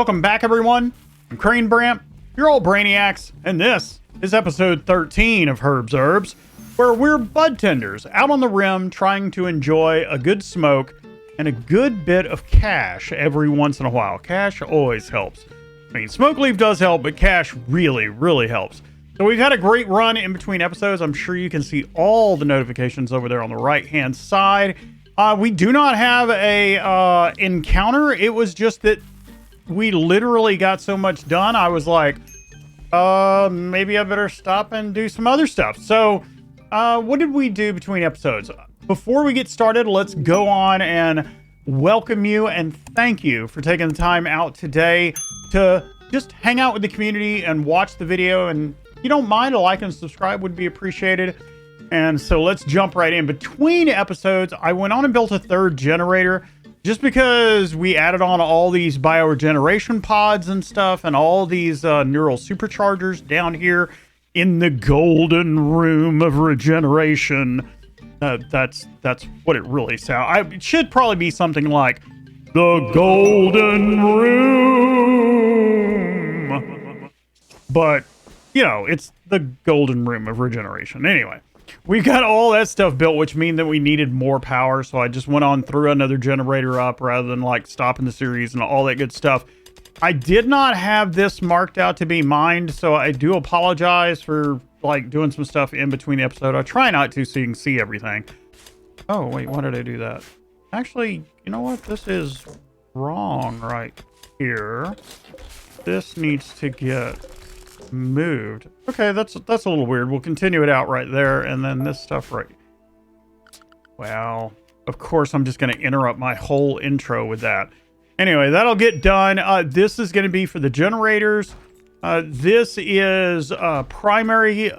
Welcome back, everyone. I'm Crane Bramp, your old brainiacs, and this is episode 13 of Herbs Herbs, where we're bud tenders out on the rim trying to enjoy a good smoke and a good bit of cash every once in a while. Cash always helps. I mean, smoke leaf does help, but cash really, really helps. So we've had a great run in between episodes. I'm sure you can see all the notifications over there on the right-hand side. We do not have a encounter. It was just that we literally got so much done. I was like, maybe I better stop and do some other stuff. So what did we do between episodes? Before we get started, let's go on and welcome you and thank you for taking the time out today to just hang out with the community and watch the video. And if you don't mind, a like and subscribe would be appreciated. And so let's jump right in. Between episodes, I went on and built a third generator just because we added on all these bioregeneration pods and stuff and all these neural superchargers down here in the golden room of regeneration. That's what it really sounds. It should probably be something like the golden room. But, you know, it's the golden room of regeneration. Anyway. We've got all that stuff built, which means that we needed more power. So I just went on, threw another generator up rather than like stopping the series and all that good stuff. I did not have this marked out to be mined, so I do apologize for like doing some stuff in between the episode. I try not to so you can see everything. Oh, wait, why did I do that? Actually, you know what? This is wrong right here. This needs to get moved. Okay, that's a little weird. We'll continue it out right there, and then this stuff right. Well, of course, I'm just going to interrupt my whole intro with that. Anyway, that'll get done. This is going to be for the generators. This is primary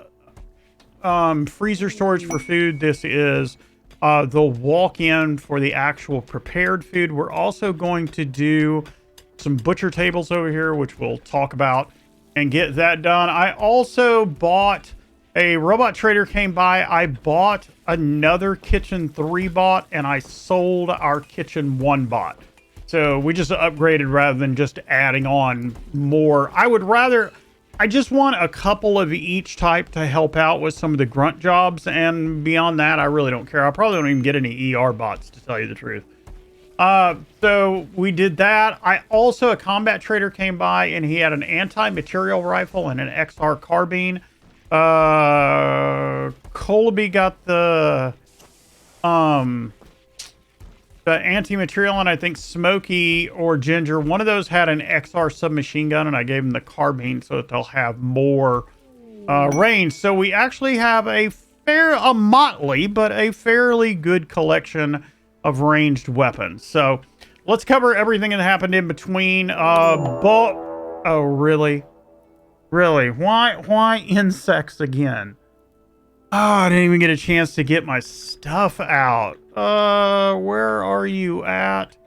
freezer storage for food. This is the walk-in for the actual prepared food. We're also going to do some butcher tables over here, which we'll talk about and get that done. I also bought a robot trader came by. I bought another kitchen 3 bot and I sold our kitchen 1 bot. So we just upgraded rather than just adding on more. I just want a couple of each type to help out with some of the grunt jobs. And beyond that, I really don't care. I probably don't even get any ER bots, to tell you the truth. So we did that. A combat trader came by and he had an anti-material rifle and an XR carbine. Colby got the anti-material, and I think Smokey or Ginger, one of those had an XR submachine gun, and I gave them the carbine so that they'll have more range. So we actually have a motley, but a fairly good collection of ranged weapons. So let's cover everything that happened in between. Oh, really? Really? Why insects again? Oh, I didn't even get a chance to get my stuff out. Where are you at?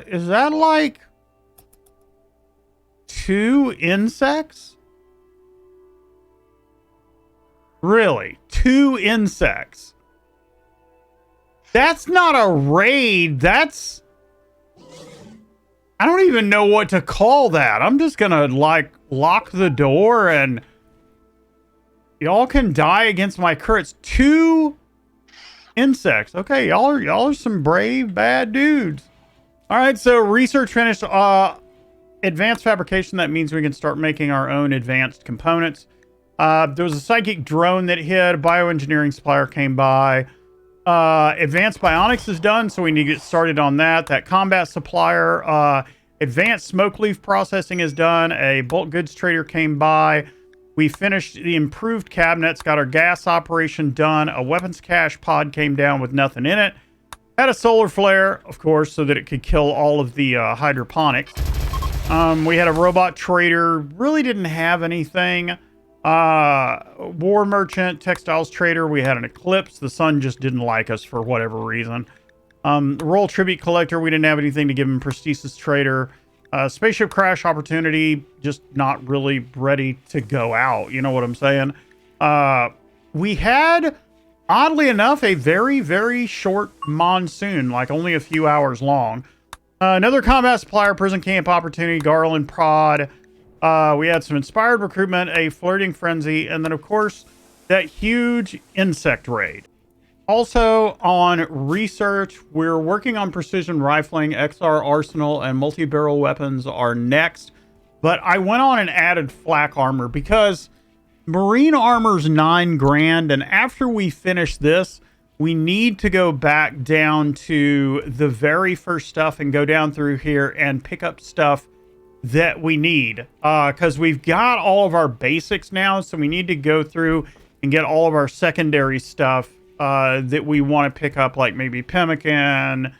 Is that like 2 insects? Really? 2 insects? That's not a raid. That's... I don't even know what to call that. I'm just gonna, like, lock the door and... y'all can die against my currents. 2 insects. Okay, y'all are some brave, bad dudes. Alright, so research finished. Advanced fabrication. That means we can start making our own advanced components. There was a psychic drone that hit. A bioengineering supplier came by. Advanced bionics is done, so we need to get started on that. That combat supplier, advanced smoke leaf processing is done. A bulk goods trader came by. We finished the improved cabinets, got our gas operation done. A weapons cache pod came down with nothing in it. Had a solar flare, of course, so that it could kill all of the hydroponics. We had a robot trader, really didn't have anything. War merchant, textiles trader, we had an eclipse. The sun just didn't like us for whatever reason. Royal tribute collector, we didn't have anything to give him. Prosthesis trader, spaceship crash opportunity, just not really ready to go out. You know what I'm saying? We had oddly enough, a very, very short monsoon, like only a few hours long. Another combat supplier, prison camp opportunity, Garland prod. We had some inspired recruitment, a flirting frenzy, and then, of course, that huge insect raid. Also on research, we're working on precision rifling, XR arsenal, and multi-barrel weapons are next. But I went on and added flak armor because marine armor's 9 grand, and after we finish this, we need to go back down to the very first stuff and go down through here and pick up stuff that we need. Because we've got all of our basics now, so we need to go through and get all of our secondary stuff that we want to pick up, like maybe pemmican,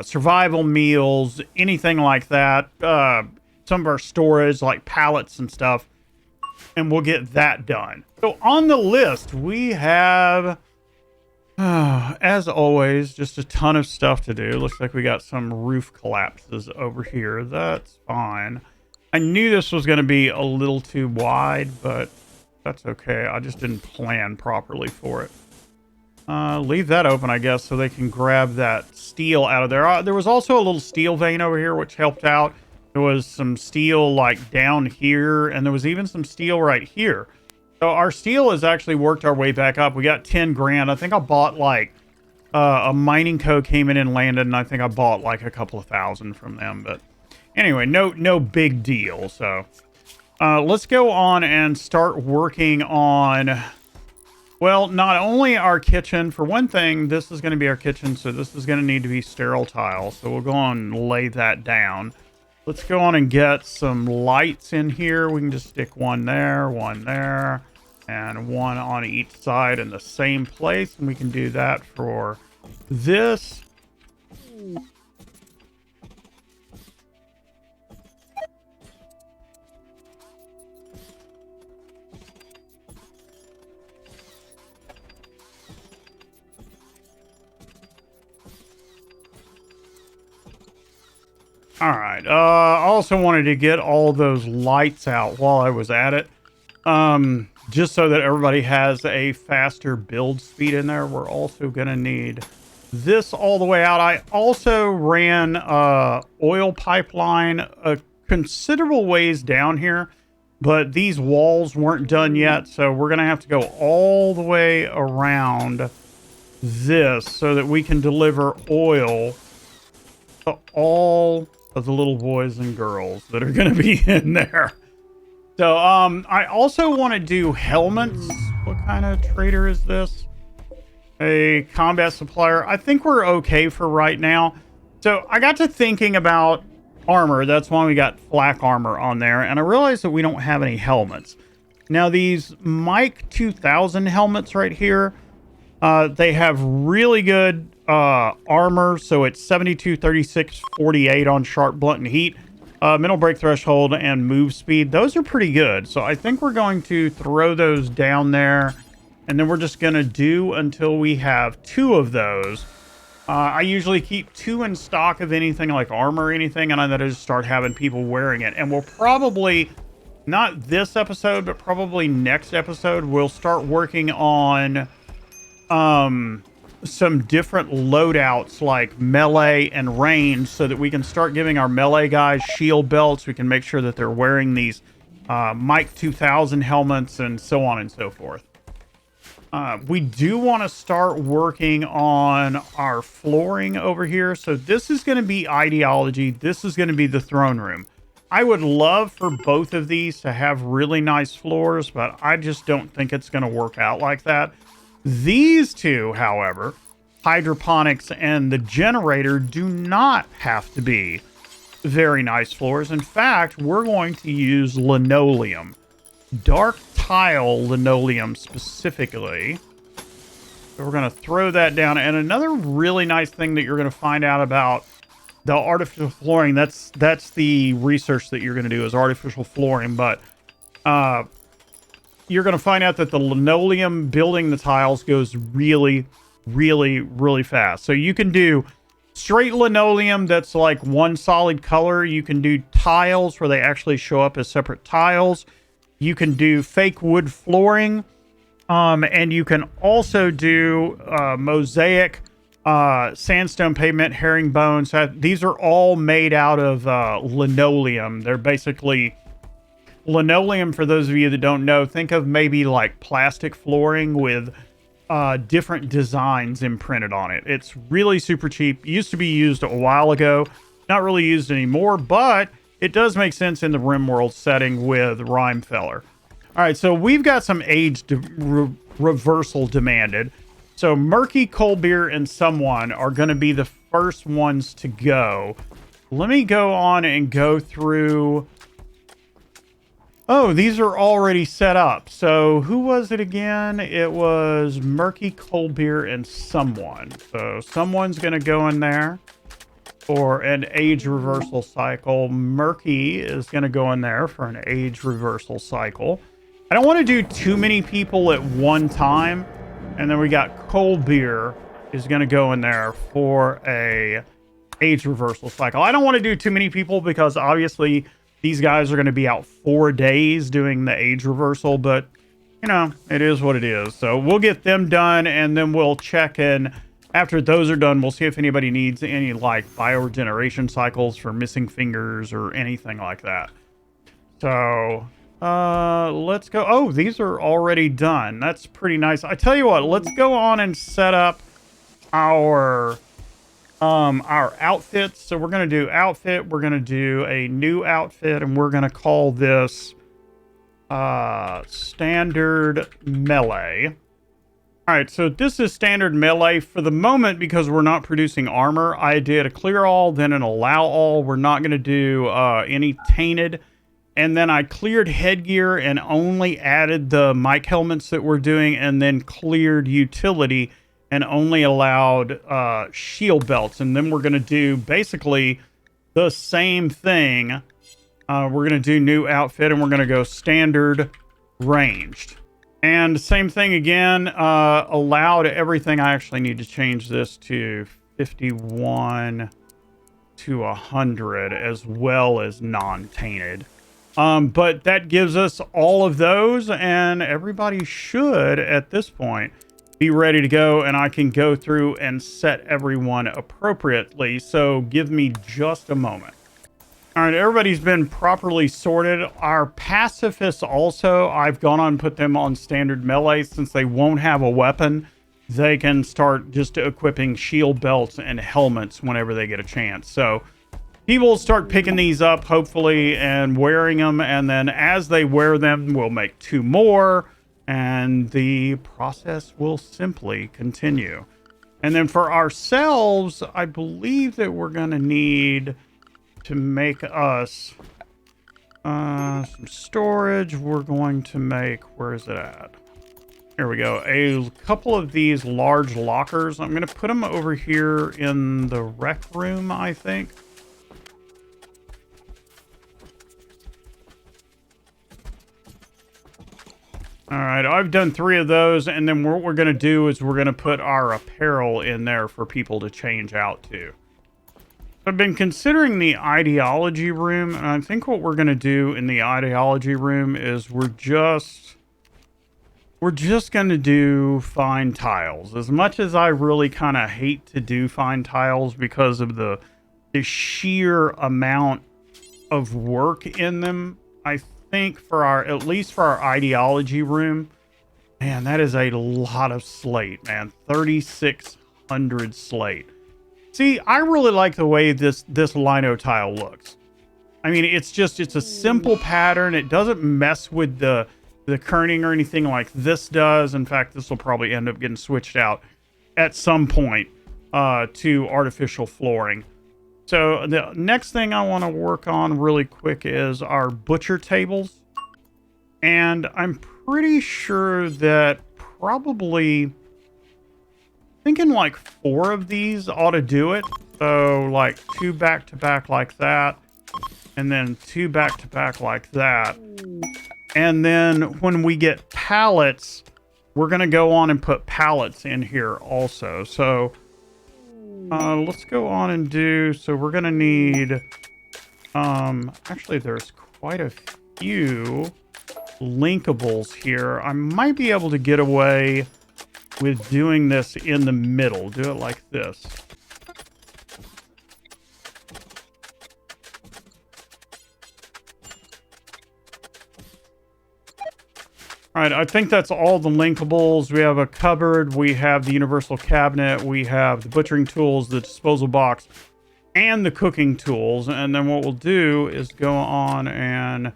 survival meals, anything like that. Some of our storage, like pallets and stuff, and we'll get that done. So on the list, we have, as always, just a ton of stuff to do. Looks like we got some roof collapses over here. That's fine. I knew this was going to be a little too wide, but that's okay. I just didn't plan properly for it. Leave that open, I guess, so they can grab that steel out of there. There was also a little steel vein over here, which helped out. There was some steel, like, down here, and there was even some steel right here. So our steel has actually worked our way back up. We got 10 grand. I think I bought, like, a mining co came in and landed, and I think I bought, like, a couple of thousand from them. But anyway, no big deal. So let's go on and start working on... Well, not only our kitchen, for one thing, this is going to be our kitchen, so this is going to need to be sterile tile. So we'll go on and lay that down. Let's go on and get some lights in here. We can just stick one there, and one on each side in the same place. And we can do that for this. All right. I also wanted to get all those lights out while I was at it. Just so that everybody has a faster build speed in there. We're also going to need this all the way out. I also ran oil pipeline a considerable ways down here, but these walls weren't done yet. So we're going to have to go all the way around this so that we can deliver oil to all of the little boys and girls that are going to be in there. So I also want to do helmets. What kind of trader is this? A combat supplier. I think we're okay for right now. So I got to thinking about armor. That's why we got flak armor on there, and I realized that we don't have any helmets. Now these Mike 2000 helmets right here, they have really good armor, so it's 72, 36, 48 on sharp, blunt, and heat. Mental break threshold and move speed. Those are pretty good. So I think we're going to throw those down there, and then we're just going to do until we have 2 of those. I usually keep 2 in stock of anything like armor or anything, and then I just start having people wearing it. And we'll probably, not this episode, but probably next episode, we'll start working on some different loadouts like melee and range so that we can start giving our melee guys shield belts. We can make sure that they're wearing these Mike 2000 helmets and so on and so forth. We do want to start working on our flooring over here. So this is going to be ideology. This is going to be the throne room. I would love for both of these to have really nice floors, but I just don't think it's going to work out like that. These two, however, hydroponics and the generator, do not have to be very nice floors. In fact, we're going to use linoleum, dark tile linoleum specifically. So we're going to throw that down. And another really nice thing that you're going to find out about the artificial flooring, that's the research that you're going to do is artificial flooring, but you're going to find out that the linoleum building the tiles goes really, really, really fast. So you can do straight linoleum that's like one solid color. You can do tiles where they actually show up as separate tiles. You can do fake wood flooring. And you can also do mosaic, sandstone pavement, herringbone. So these are all made out of linoleum. They're basically linoleum. For those of you that don't know, think of maybe like plastic flooring with different designs imprinted on it. It's really super cheap. Used to be used a while ago, not really used anymore, but it does make sense in the Rimworld setting with Rhymfeller. All right, so we've got some age reversal demanded. So Murky, Coldbeer, and someone are going to be the first ones to go. Let me go on and go through. Oh, these are already set up. So who was it again? It was Murky, Coldbeer, and someone. So someone's going to go in there for an age reversal cycle. Murky is going to go in there for an age reversal cycle. I don't want to do too many people at one time. And then we got Coldbeer is going to go in there for a age reversal cycle. I don't want to do too many people because obviously these guys are going to be out 4 days doing the age reversal, but you know, it is what it is. So we'll get them done and then we'll check in. After those are done, we'll see if anybody needs any like bioregeneration cycles for missing fingers or anything like that. So let's go. Oh, these are already done. That's pretty nice. I tell you what, let's go on and set up our outfits. So we're going to do outfit. We're going to do a new outfit and we're going to call this standard melee. All right, so this is standard melee for the moment because we're not producing armor. I did a clear all, then an allow all. We're not going to do any tainted. And then I cleared headgear and only added the mic helmets that we're doing, and then cleared utility and only allowed shield belts. And then we're going to do basically the same thing. We're going to do new outfit and we're going to go standard ranged. And same thing again, allowed everything. I actually need to change this to 51 to 100 as well as non-tainted. But that gives us all of those, and everybody should, at this point, be ready to go, and I can go through and set everyone appropriately. So give me just a moment. All right, everybody's been properly sorted. Our pacifists also, I've gone on and put them on standard melee. Since they won't have a weapon, they can start just equipping shield belts and helmets whenever they get a chance. So people start picking these up, hopefully, and wearing them. And then as they wear them, we'll make 2 more. And the process will simply continue. And then for ourselves, I believe that we're going to need to make us some storage. We're going to make, where is it at? Here we go. A couple of these large lockers. I'm going to put them over here in the rec room, I think. All right, I've done 3 of those, and then what we're going to do is we're going to put our apparel in there for people to change out to. I've been considering the ideology room, and I think what we're going to do in the ideology room is we're just going to do fine tiles. As much as I really kind of hate to do fine tiles because of the sheer amount of work in them, I think for our, at least for our ideology room, man, that is a lot of slate, man. 3,600 slate. See, I really like the way this lino tile looks. I mean, it's a simple pattern. It doesn't mess with the kerning or anything like this does. In fact, this will probably end up getting switched out at some point to artificial flooring. So the next thing I want to work on really quick is our butcher tables. And I'm pretty sure that probably thinking like 4 of these ought to do it. So like 2 back to back like that. And then 2 back to back like that. And then when we get pallets, we're going to go on and put pallets in here also. So let's go on and do, so we're going to need, actually there's quite a few. linkables here, I might be able to get away with doing this in the middle. Do it like this. All right, I think that's all the linkables. We have a cupboard, we have the universal cabinet, we have the butchering tools, the disposal box, and the cooking tools. And then what we'll do is go on and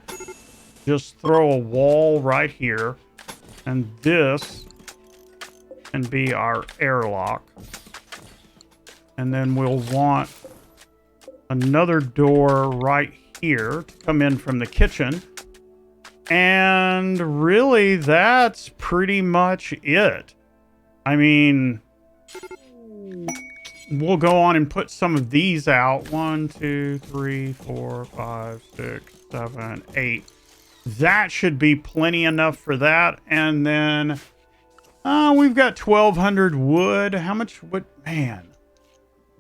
just throw a wall right here. And this can be our airlock. And then we'll want another door right here to come in from the kitchen. And really, that's pretty much it. I mean, we'll go on and put some of these out. 1, 2, 3, 4, 5, 6, 7, 8. That should be plenty enough for that. And then we've got 1,200 wood. How much wood? Man,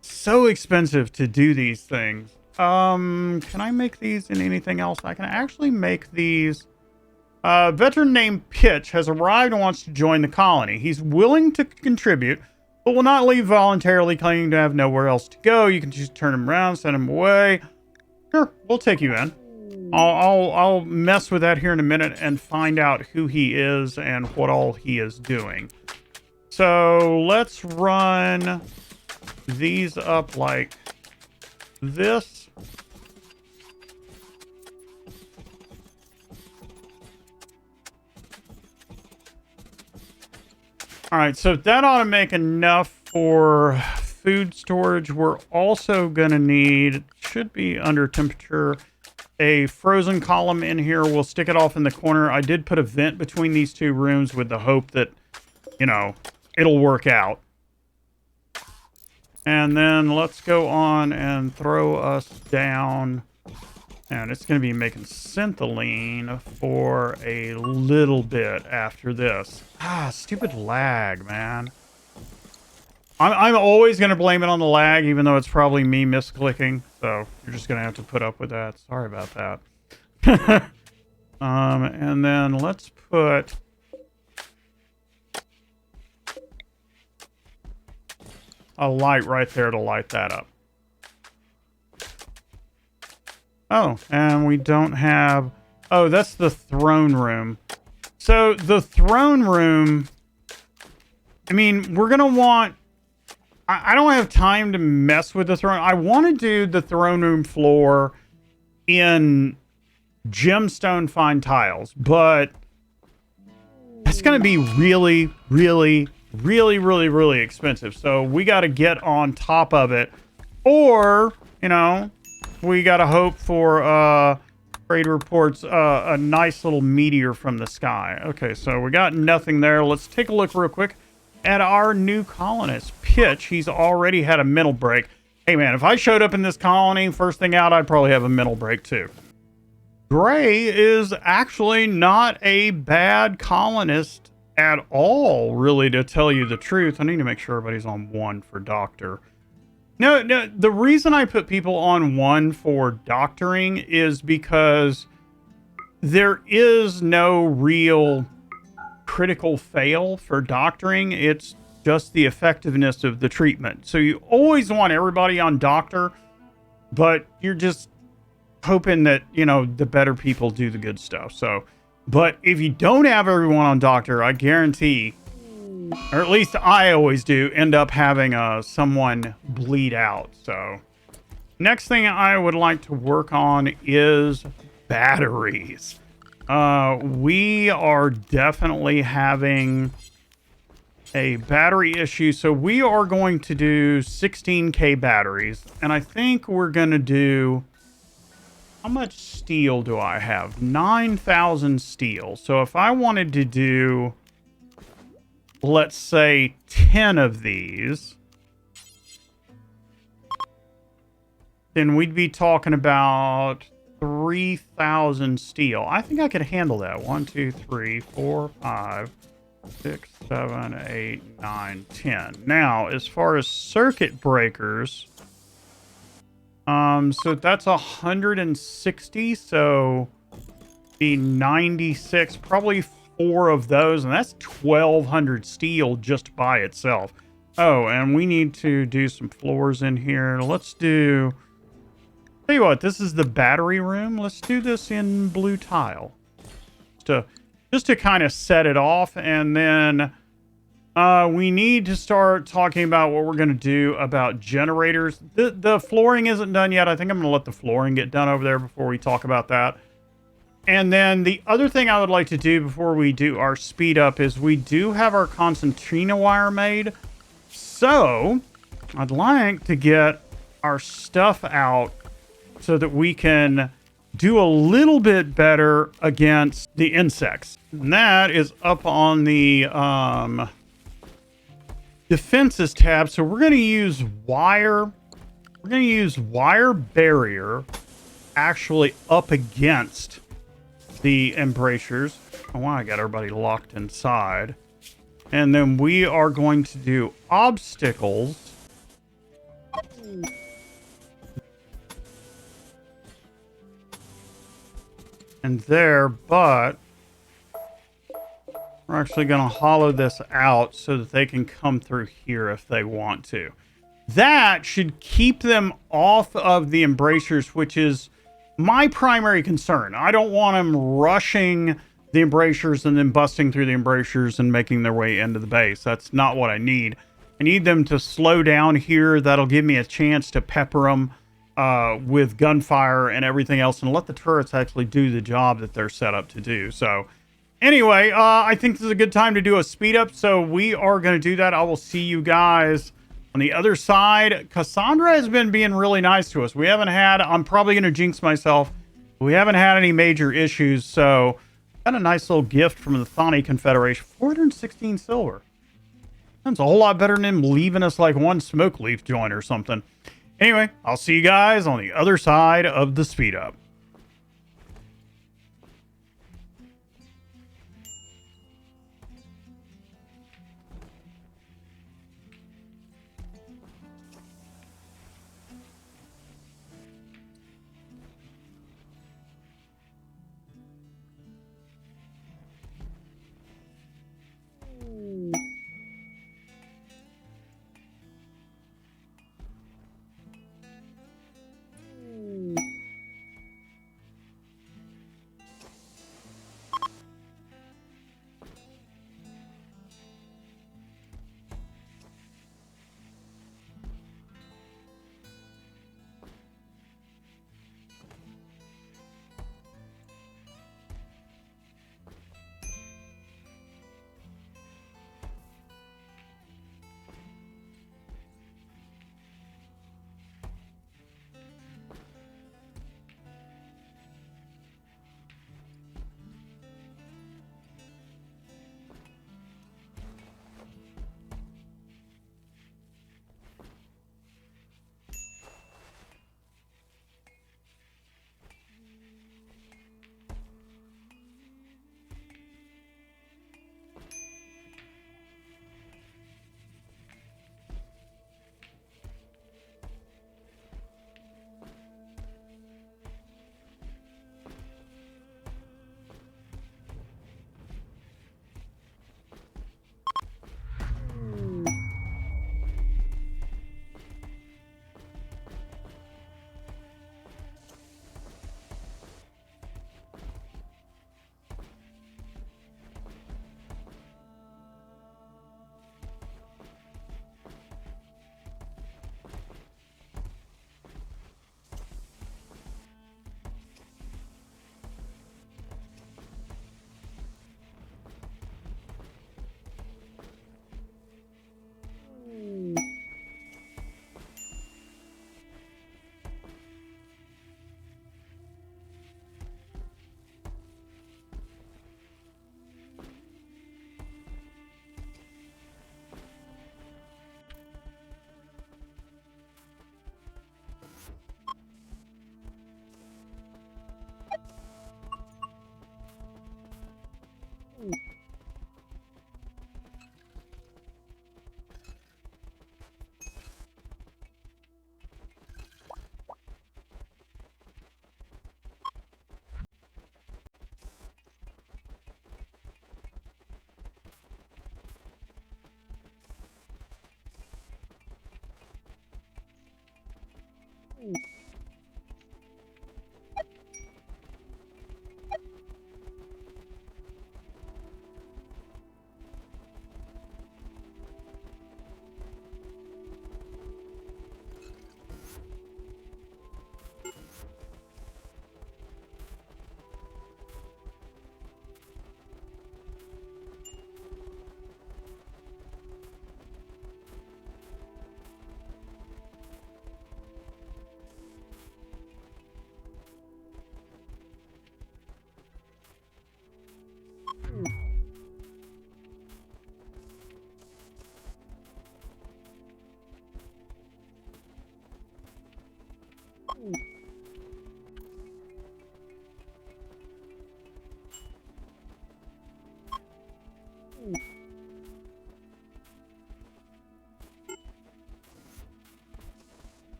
so expensive to do these things. Can I make these in anything else? I can actually make these. A veteran named Pitch has arrived and wants to join the colony. He's willing to contribute, but will not leave voluntarily, claiming to have nowhere else to go. You can just turn him around, send him away. Sure, we'll take you in. I'll mess with that here in a minute and find out who he is and what all he is doing. So let's run these up like this. All right, so that ought to make enough for food storage. We're also going to need, should be under temperature, a frozen column in here. We'll stick it off in the corner. I did put a vent between these two rooms with the hope that, you know, it'll work out. And then let's go on and throw us down. And it's going to be making synthylene for a little bit after this. Stupid lag, man. I'm always going to blame it on the lag, even though it's probably me misclicking. So you're just going to have to put up with that. Sorry about that. And then let's put a light right there to light that up. Oh, and we don't have... Oh, that's the throne room. So the throne room... I mean, we're going to want... I don't have time to mess with the throne. I want to do the throne room floor in gemstone fine tiles, but that's going to be really, really, really, really, really expensive. So we got to get on top of it, or, you know, we got to hope for trade reports, a nice little meteor from the sky. Okay, so we got nothing there. Let's take a look real quick at our new colonist, Pitch. He's already had a mental break. Hey, man, if I showed up in this colony, first thing out, I'd probably have a mental break, too. Gray is actually not a bad colonist at all, really, to tell you the truth. I need to make sure everybody's on 1 for doctor. No, the reason I put people on 1 for doctoring is because there is no real critical fail for doctoring. It's just the effectiveness of the treatment. So you always want everybody on doctor, but you're just hoping that, you know, the better people do the good stuff. So, but if you don't have everyone on doctor, I guarantee, or at least I always do, end up having someone bleed out. So next thing I would like to work on is batteries. We are definitely having a battery issue. So we are going to do 16K batteries. And I think we're going to do... How much steel do I have? 9,000 steel. So if I wanted to do, let's say, 10 of these, then we'd be talking about 3,000 steel. I think I could handle that. 1, 2, 3, 4, 5, 6, 7, 8, 9, 10. Now, as far as circuit breakers, so that's 160. So be 96, probably 4 of those, and that's 1,200 steel just by itself. Oh, and we need to do some floors in here. Let's do... Tell you what, this is the battery room. Let's do this in blue tile. Just to kind of set it off, and then we need to start talking about what we're going to do about generators. The flooring isn't done yet. I think I'm going to let the flooring get done over there before we talk about that. And then the other thing I would like to do before we do our speed up is we do have our concertina wire made. So I'd like to get our stuff out so that we can do a little bit better against the insects. And that is up on the defenses tab. So we're going to use wire. We're going to use wire barrier actually up against the embrasures. Oh, wow, I got everybody locked inside. And then we are going to do obstacles. And there, but we're actually going to hollow this out so that they can come through here if they want to. That should keep them off of the embrasures, which is my primary concern. I don't want them rushing the embrasures and then busting through the embrasures and making their way into the base. That's not what I need. I need them to slow down here. That'll give me a chance to pepper them with gunfire and everything else and let the turrets actually do the job that they're set up to do. So anyway, I think this is a good time to do a speed up. So we are going to do that. I will see you guys on the other side. Cassandra has been being really nice to us. We haven't had, I'm probably going to jinx myself, we haven't had any major issues. So got a nice little gift from the Thani Confederation. 416 silver. That's a whole lot better than him leaving us like one smoke leaf joint or something. Anyway, I'll see you guys on the other side of the speed up.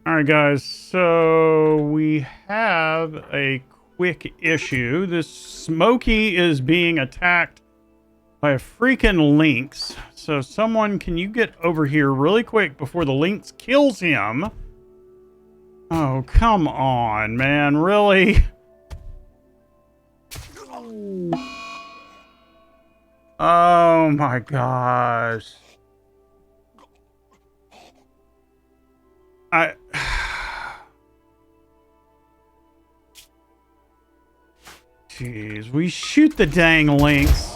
All right, guys, so we have a quick issue. This Smokey is being attacked by a freaking lynx. So someone, can you get over here really quick before the lynx kills him? Oh, come on, man, really? Oh my gosh. Jeez, we shoot the dang lynx.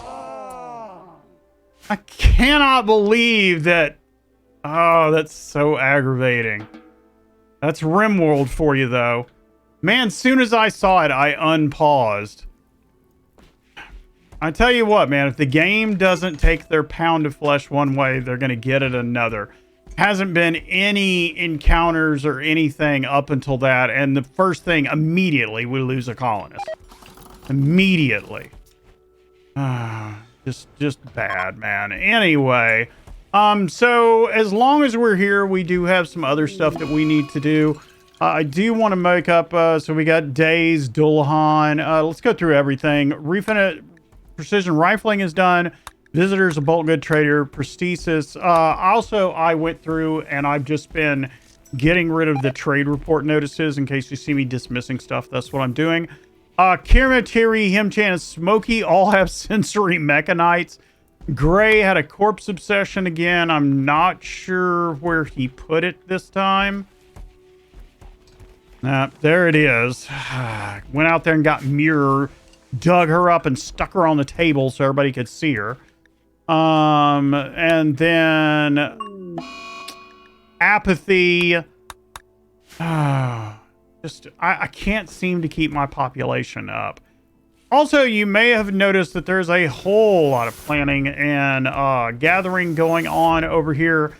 I cannot believe that. Oh, that's so aggravating. That's Rimworld for you, though. Man, as soon as I saw it, I unpaused. I tell you what, man, if the game doesn't take their pound of flesh one way, they're going to get it another. Hasn't been any encounters or anything up until that, and the first thing, immediately, we lose a colonist. Immediately. Just bad, man. Anyway, so as long as we're here, we do have some other stuff that we need to do. I do want to make up, so we got Days, Dullahan. Let's go through everything. Precision rifling is done. Visitors, a bulk good trader, prosthesis. Also, I went through and I've just been getting rid of the trade report notices in case you see me dismissing stuff. That's what I'm doing. Kiritiri, Himchan, and Smokey all have sensory mechanites. Gray had a corpse obsession again. I'm not sure where he put it this time. There it is. Went out there and got Mirror, dug her up and stuck her on the table so everybody could see her. And then Apathy. I can't seem to keep my population up. Also, you may have noticed that there's a whole lot of planning and gathering going on over here.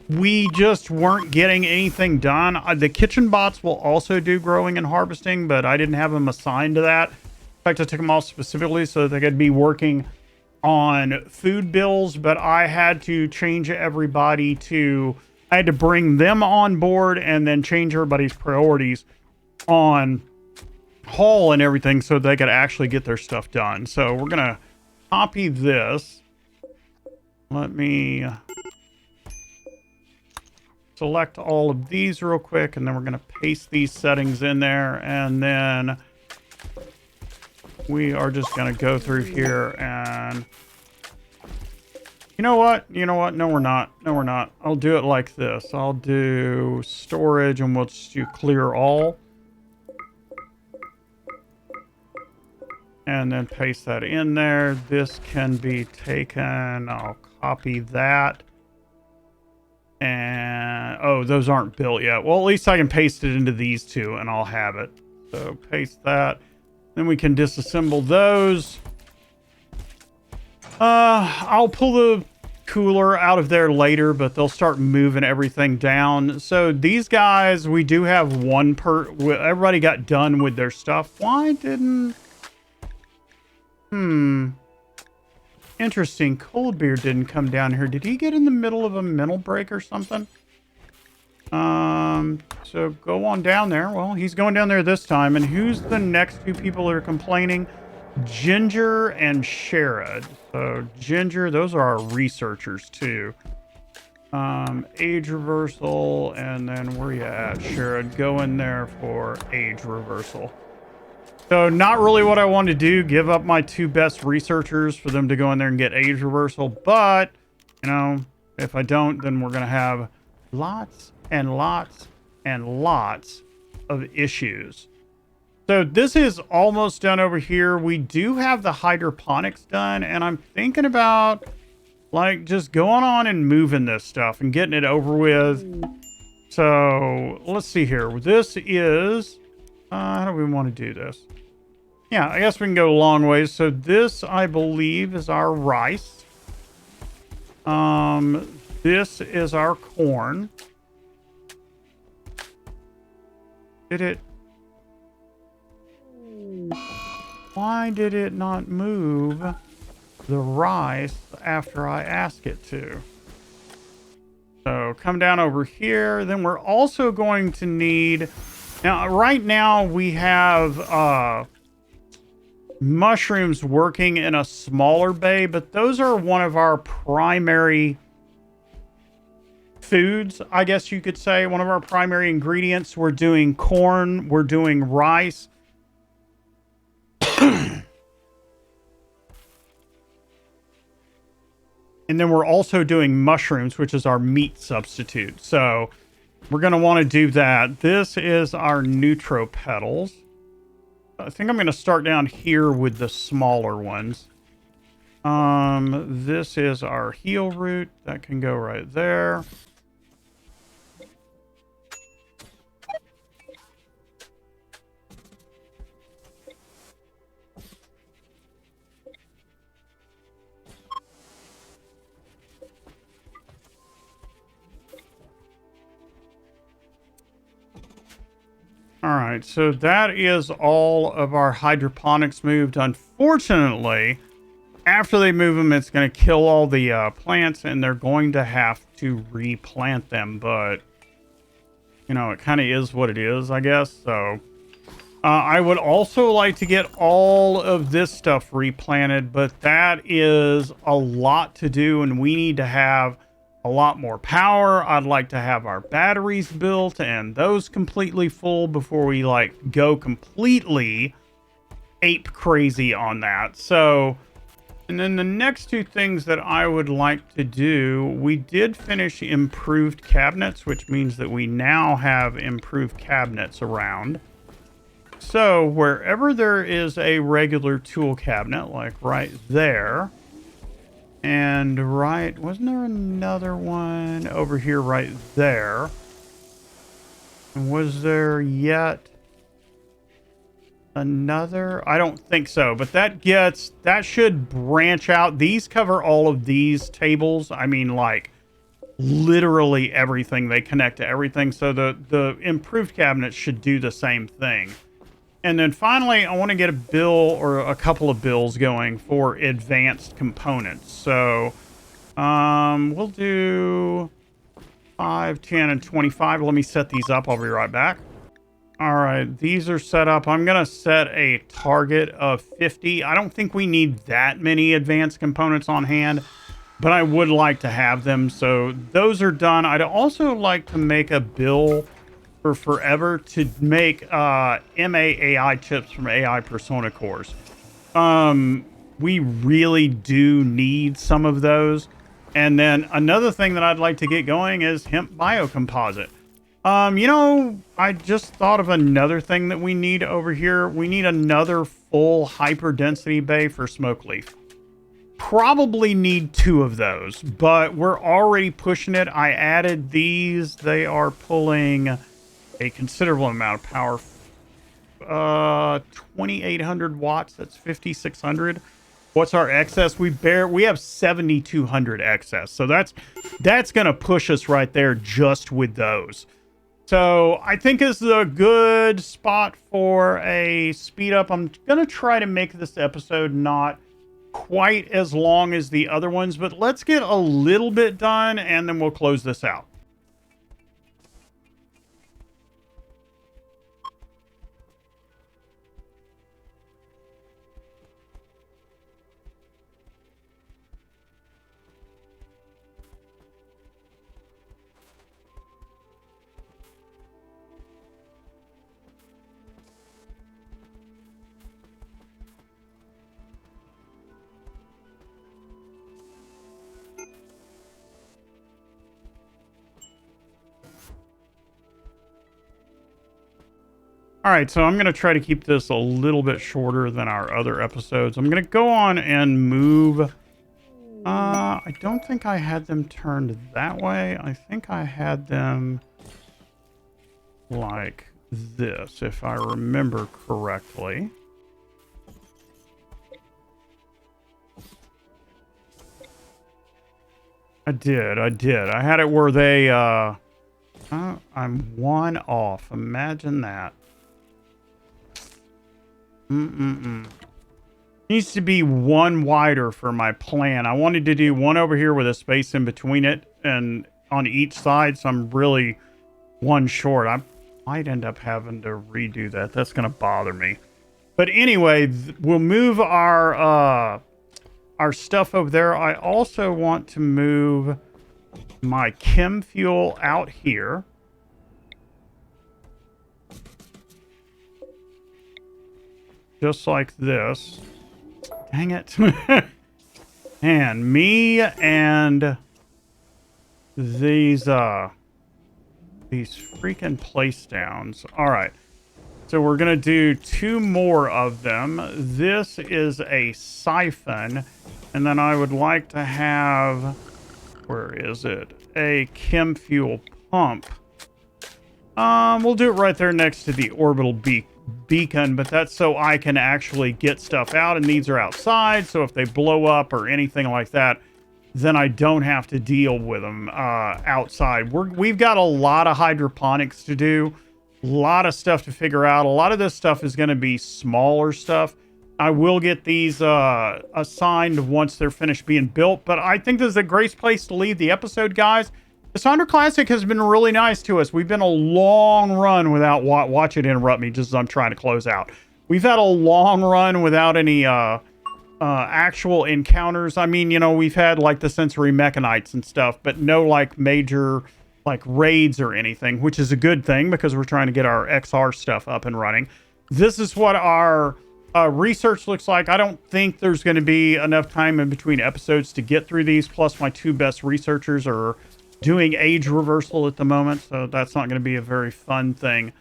We just weren't getting anything done. The kitchen bots will also do growing and harvesting, but I didn't have them assigned to that. In fact, I took them off specifically so that they could be working on food bills, but I had to change everybody to... I had to bring them on board and then change everybody's priorities on haul and everything so they could actually get their stuff done. So we're going to copy this. Let me select all of these real quick, and then we're going to paste these settings in there. And then we are just going to go through here and... You know what? You know what? No, we're not. No, we're not. I'll do it like this. I'll do storage and we'll just do clear all. And then paste that in there. This can be taken. I'll copy that. And, oh, those aren't built yet. Well, at least I can paste it into these two and I'll have it. So paste that. Then we can disassemble those. I'll pull the cooler out of there later, but they'll start moving everything down. So these guys, we do have one per... Everybody got done with their stuff. Why didn't... Interesting. Coldbeard didn't come down here. Did he get in the middle of a mental break or something? So go on down there. Well, he's going down there this time. And who's the next two people that are complaining? Ginger and Sherrod. So Ginger, those are our researchers too. Age reversal, and then where you at, Sherrod? Go in there for age reversal. So not really what I want to do, give up my two best researchers for them to go in there and get age reversal. But, you know, if I don't, then we're going to have lots and lots and lots of issues. So this is almost done over here. We do have the hydroponics done, and I'm thinking about like just going on and moving this stuff and getting it over with. So let's see here. This is, how do we want to do this? Yeah, I guess we can go a long ways. So this, I believe, is our rice. This is our corn. Did it? Why did it not move the rice after I asked it to? So come down over here. Then we're also going to need... Now, right now we have mushrooms working in a smaller bay, but those are one of our primary foods, I guess you could say. One of our primary ingredients. We're doing corn. We're doing rice. And then we're also doing mushrooms, which is our meat substitute. So we're going to want to do that. This is our neutro petals. I think I'm going to start down here with the smaller ones. This is our heel root. That can go right there. All right, so that is all of our hydroponics moved. Unfortunately, after they move them, it's going to kill all the plants, and they're going to have to replant them. But, you know, it kind of is what it is, I guess. So I would also like to get all of this stuff replanted, but that is a lot to do, and we need to have a lot more power. I'd like to have our batteries built and those completely full before we like go completely ape crazy on that. So, and then the next two things that I would like to do, we did finish improved cabinets, which means that we now have improved cabinets around. So wherever there is a regular tool cabinet, like right there, and right, wasn't there another one over here right there? And was there yet another? I don't think so, but that should branch out. These cover all of these tables. I mean, like literally everything. They connect to everything. So the improved cabinets should do the same thing. And then finally, I want to get a bill or a couple of bills going for advanced components. So we'll do 5, 10, and 25. Let me set these up. I'll be right back. All right, these are set up. I'm going to set a target of 50. I don't think we need that many advanced components on hand, but I would like to have them. So those are done. I'd also like to make a bill for forever to make MAAI chips from AI Persona cores. We really do need some of those. And then another thing that I'd like to get going is hemp biocomposite. You know, I just thought of another thing that we need over here. We need another full hyper density bay for Smokeleaf. probably need 2 of those, but we're already pushing it. I added these. They are pulling a considerable amount of power. 2,800 watts. That's 5,600. What's our excess? We have 7,200 excess. So that's going to push us right there just with those. So I think this is a good spot for a speed up. I'm going to try to make this episode not quite as long as the other ones, but let's get a little bit done and then we'll close this out. All right, so I'm going to try to keep this a little bit shorter than our other episodes. I'm going to go on and move. I don't think I had them turned that way. I think I had them like this, if I remember correctly. I did. I had it where they, I'm 1 off. Imagine that. Needs to be 1 wider for my plan. I wanted to do 1 over here with a space in between it and on each side, so I'm really 1 short. I might end up having to redo that. That's going to bother me. But anyway, we'll move our stuff over there. I also want to move my chem fuel out here. Just like this. Dang it. And me and these freaking place downs. All right. So we're going to do 2 more of them. This is a siphon. And then I would like to have, where is it? A chem fuel pump. We'll do it right there next to the orbital beacon, but that's so I can actually get stuff out, and these are outside, so if they blow up or anything like that, then I don't have to deal with them outside. We've got a lot of hydroponics to do, a lot of stuff to figure out. A lot of this stuff is going to be smaller stuff. I will get these assigned once they're finished being built, but I think this is a great place to leave the episode, guys. The Sonder Classic has been really nice to us. We've been a long run without... Watch it interrupt me just as I'm trying to close out. We've had a long run without any actual encounters. I mean, you know, we've had like the sensory mechanites and stuff, but no like major like raids or anything, which is a good thing because we're trying to get our XR stuff up and running. This is what our research looks like. I don't think there's going to be enough time in between episodes to get through these. Plus my 2 best researchers are doing age reversal at the moment, so that's not going to be a very fun thing.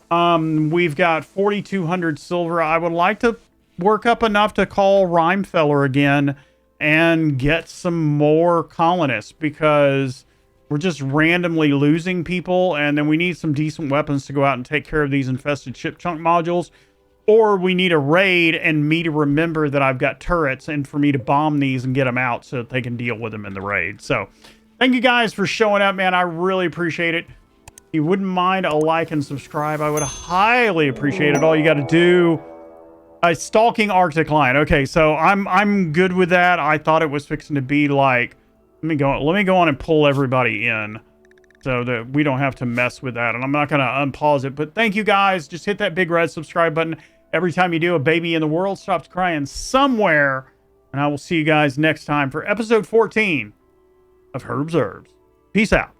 We've got 4,200 silver. I would like to work up enough to call Rhymefeller again and get some more colonists, because we're just randomly losing people, and then we need some decent weapons to go out and take care of these infested ship chunk modules, or we need a raid and me to remember that I've got turrets and for me to bomb these and get them out so that they can deal with them in the raid. So thank you guys for showing up, man. I really appreciate it. If you wouldn't mind a like and subscribe, I would highly appreciate it. All you got to do, a stalking Arctic lion. Okay, so I'm good with that. I thought it was fixing to be like, let me go on and pull everybody in so that we don't have to mess with that. And I'm not going to unpause it, but thank you guys. Just hit that big red subscribe button. Every time you do, a baby in the world stops crying somewhere. And I will see you guys next time for episode 14 of Herbs Herbs. Peace out.